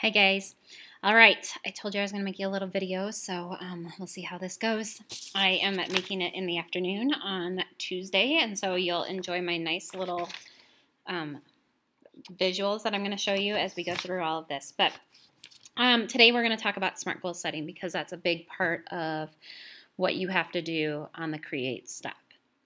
Hi guys. All right, I told you I was going to make you a little video, so we'll see how this goes. I am making it in the afternoon on Tuesday, and so you'll enjoy my nice little visuals that I'm going to show you as we go through all of this. But today we're going to talk about SMART goal setting because that's a big part of what you have to do on the create step.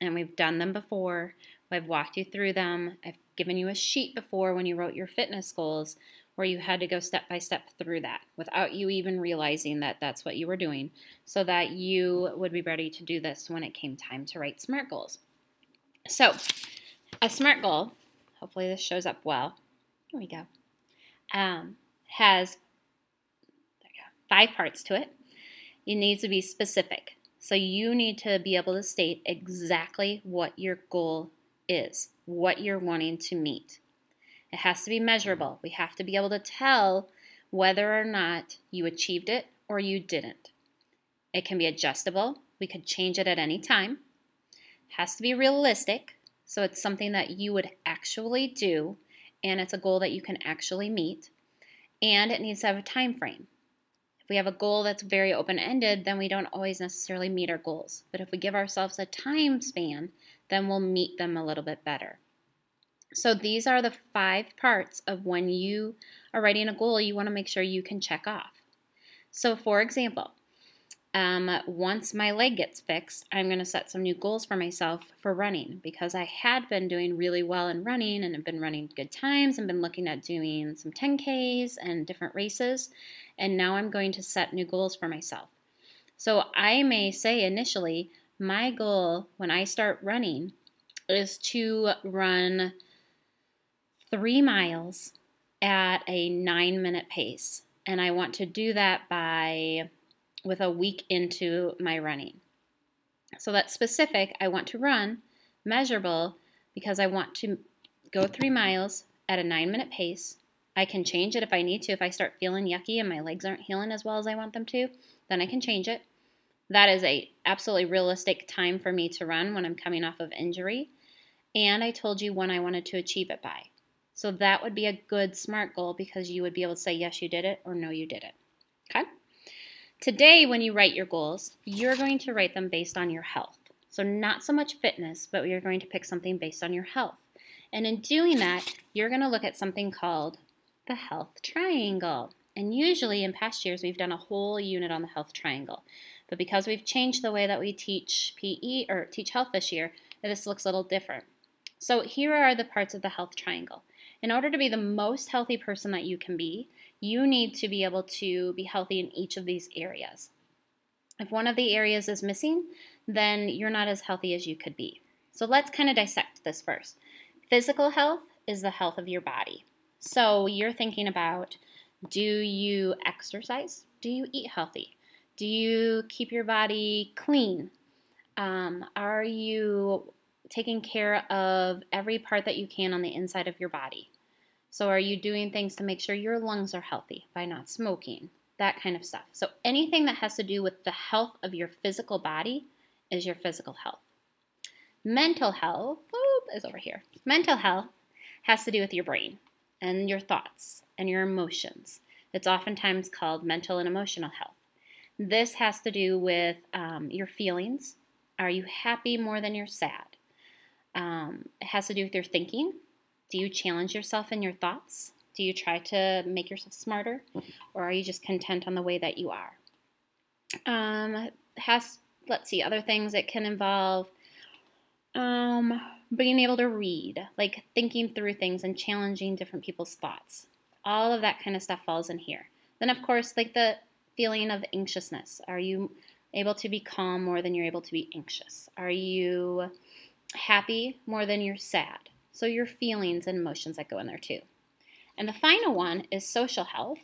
And we've done them before. I've walked you through them. I've given you a sheet before when you wrote your fitness goals where you had to go step by step through that without you even realizing that that's what you were doing so that you would be ready to do this when it came time to write SMART goals. So a SMART goal, hopefully this shows up well, here we go, has 5 parts to it. It needs to be specific. So you need to be able to state exactly what your goal is, what you're wanting to meet. It has to be measurable. We have to be able to tell whether or not you achieved it or you didn't. It can be adjustable. We could change it at any time. It has to be realistic, so it's something that you would actually do, and it's a goal that you can actually meet. And it needs to have a time frame. If we have a goal that's very open-ended, then we don't always necessarily meet our goals. But if we give ourselves a time span, then we'll meet them a little bit better. So these are the 5 parts of when you are writing a goal you want to make sure you can check off. So for example, once my leg gets fixed, I'm going to set some new goals for myself for running because I had been doing really well in running and have been running good times and been looking at doing some 10Ks and different races, and now I'm going to set new goals for myself. So I may say initially, my goal when I start running is to run 3 miles at a 9-minute pace, and I want to do that with a week into my running. So that's specific. I want to run, measurable, because I want to go 3 miles at a 9-minute pace. I can change it if I need to. If I start feeling yucky and my legs aren't healing as well as I want them to, then I can change it. That is a absolutely realistic time for me to run when I'm coming off of injury. And I told you when I wanted to achieve it by. So that would be a good SMART goal because you would be able to say yes, you did it, or no, you did it. Okay? Today, when you write your goals, you're going to write them based on your health. So not so much fitness, but you're going to pick something based on your health. And in doing that, you're going to look at something called the health triangle. And usually in past years, we've done a whole unit on the health triangle. But because we've changed the way that we teach PE or teach health this year, this looks a little different. So here are the parts of the health triangle. In order to be the most healthy person that you can be, you need to be able to be healthy in each of these areas. If one of the areas is missing, then you're not as healthy as you could be. So let's kind of dissect this first. Physical health is the health of your body. So you're thinking about, do you exercise? Do you eat healthy? Do you keep your body clean? Are you taking care of every part that you can on the inside of your body? So are you doing things to make sure your lungs are healthy by not smoking? That kind of stuff. So anything that has to do with the health of your physical body is your physical health. Mental health is over here. Mental health has to do with your brain and your thoughts and your emotions. It's oftentimes called mental and emotional health. This has to do with your feelings. Are you happy more than you're sad? It has to do with your thinking. Do you challenge yourself in your thoughts? Do you try to make yourself smarter? Or are you just content on the way that you are? Let's see, other things it can involve being able to read, like thinking through things and challenging different people's thoughts. All of that kind of stuff falls in here. Then, of course, like the feeling of anxiousness. Are you able to be calm more than you're able to be anxious? Are you happy more than you're sad? So your feelings and emotions that go in there too. And the final one is social health.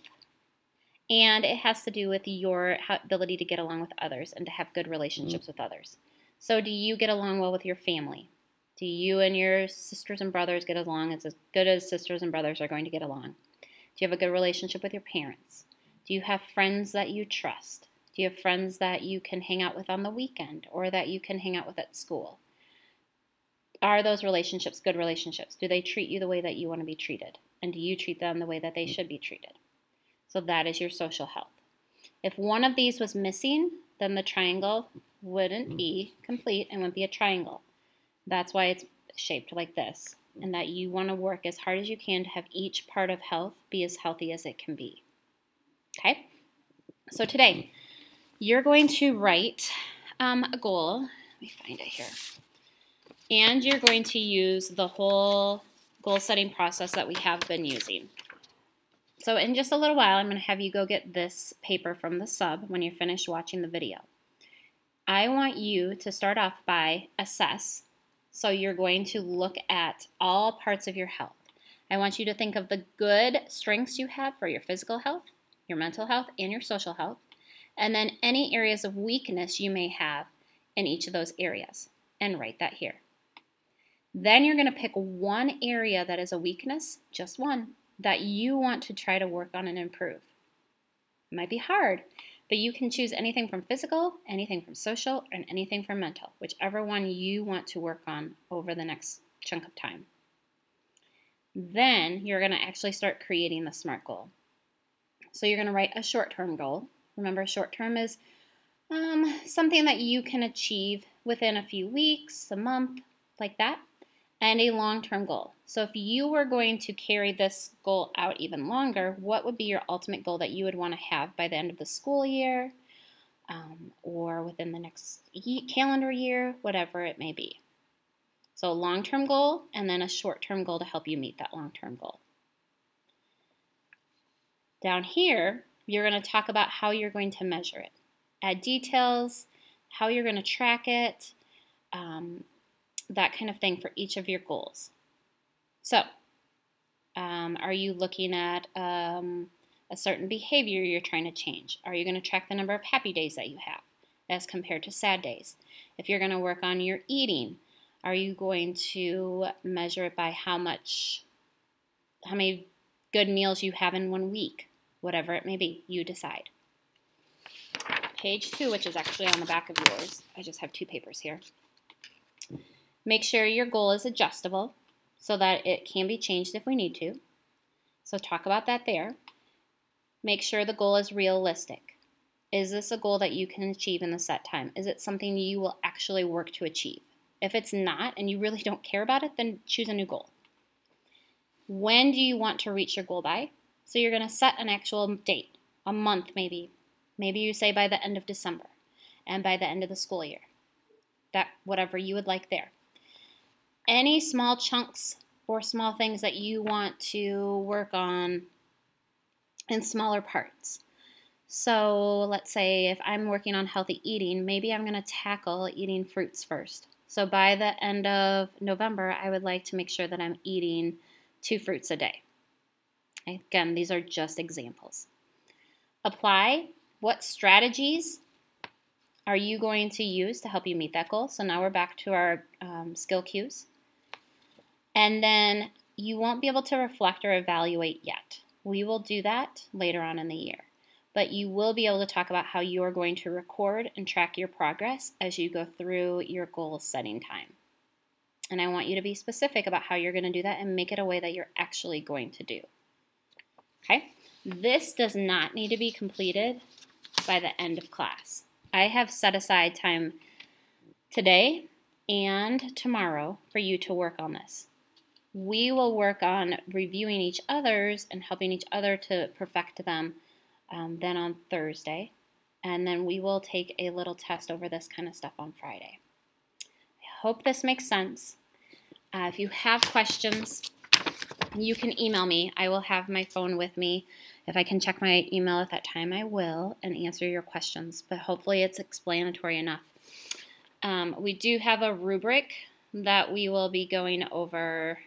And it has to do with your ability to get along with others and to have good relationships with others. So do you get along well with your family? Do you and your sisters and brothers get along as good as sisters and brothers are going to get along? Do you have a good relationship with your parents? Do you have friends that you trust? Do you have friends that you can hang out with on the weekend or that you can hang out with at school? Are those relationships good relationships? Do they treat you the way that you want to be treated? And do you treat them the way that they should be treated? So that is your social health. If one of these was missing, then the triangle wouldn't be complete and wouldn't be a triangle. That's why it's shaped like this, and that you want to work as hard as you can to have each part of health be as healthy as it can be. Okay? So today, you're going to write a goal. Let me find it here. And you're going to use the whole goal setting process that we have been using. So in just a little while, I'm going to have you go get this paper from the sub when you're finished watching the video. I want you to start off by assess. So you're going to look at all parts of your health. I want you to think of the good strengths you have for your physical health, your mental health, and your social health, and then any areas of weakness you may have in each of those areas, and write that here. Then you're going to pick one area that is a weakness, just one, that you want to try to work on and improve. It might be hard, but you can choose anything from physical, anything from social, and anything from mental, whichever one you want to work on over the next chunk of time. Then you're going to actually start creating the SMART goal. So you're going to write a short-term goal. Remember, short-term is something that you can achieve within a few weeks, a month, like that, and a long-term goal. So if you were going to carry this goal out even longer, what would be your ultimate goal that you would want to have by the end of the school year or within the next calendar year, whatever it may be? So a long-term goal and then a short-term goal to help you meet that long-term goal. Down here, you're going to talk about how you're going to measure it. Add details, how you're going to track it, that kind of thing for each of your goals. So, are you looking at a certain behavior you're trying to change? Are you going to track the number of happy days that you have as compared to sad days? If you're going to work on your eating, are you going to measure it by how many good meals you have in 1 week? Whatever it may be, you decide. Page 2, which is actually on the back of yours. I just have 2 papers here. Make sure your goal is adjustable so that it can be changed if we need to. So talk about that there. Make sure the goal is realistic. Is this a goal that you can achieve in the set time? Is it something you will actually work to achieve? If it's not and you really don't care about it, then choose a new goal. When do you want to reach your goal by? So you're going to set an actual date, a month maybe. Maybe you say by the end of December and by the end of the school year. That whatever you would like there. Any small chunks or small things that you want to work on in smaller parts. So let's say if I'm working on healthy eating, maybe I'm going to tackle eating fruits first. So by the end of November, I would like to make sure that I'm eating 2 fruits a day. Again, these are just examples. Apply. What strategies are you going to use to help you meet that goal? So now we're back to our skill cues. And then you won't be able to reflect or evaluate yet. We will do that later on in the year. But you will be able to talk about how you are going to record and track your progress as you go through your goal setting time. And I want you to be specific about how you're going to do that and make it a way that you're actually going to do. Okay? This does not need to be completed by the end of class. I have set aside time today and tomorrow for you to work on this. We will work on reviewing each other's and helping each other to perfect them then on Thursday. And then we will take a little test over this kind of stuff on Friday. I hope this makes sense. If you have questions, you can email me. I will have my phone with me. If I can check my email at that time, I will and answer your questions. But hopefully it's explanatory enough. We do have a rubric that we will be going over.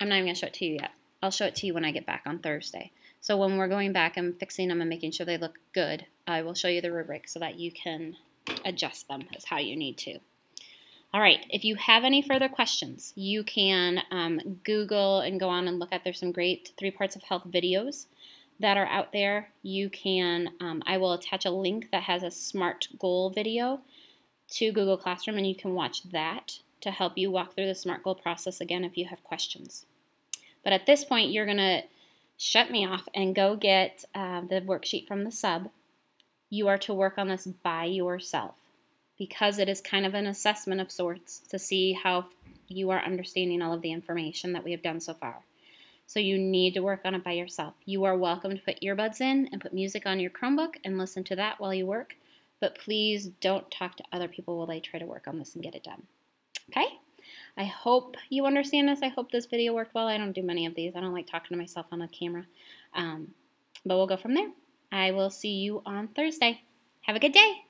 I'm not even going to show it to you yet. I'll show it to you when I get back on Thursday. So when we're going back and fixing them and making sure they look good, I will show you the rubric so that you can adjust them as how you need to. All right, if you have any further questions, you can Google and go on and look at, there's some great 3 Parts of Health videos that are out there. You can, I will attach a link that has a SMART goal video to Google Classroom, and you can watch that to help you walk through the SMART goal process again if you have questions. But at this point, you're going to shut me off and go get the worksheet from the sub. You are to work on this by yourself because it is kind of an assessment of sorts to see how you are understanding all of the information that we have done so far. So you need to work on it by yourself. You are welcome to put earbuds in and put music on your Chromebook and listen to that while you work, but please don't talk to other people while they try to work on this and get it done. Okay? I hope you understand this. I hope this video worked well. I don't do many of these. I don't like talking to myself on the camera. But we'll go from there. I will see you on Thursday. Have a good day.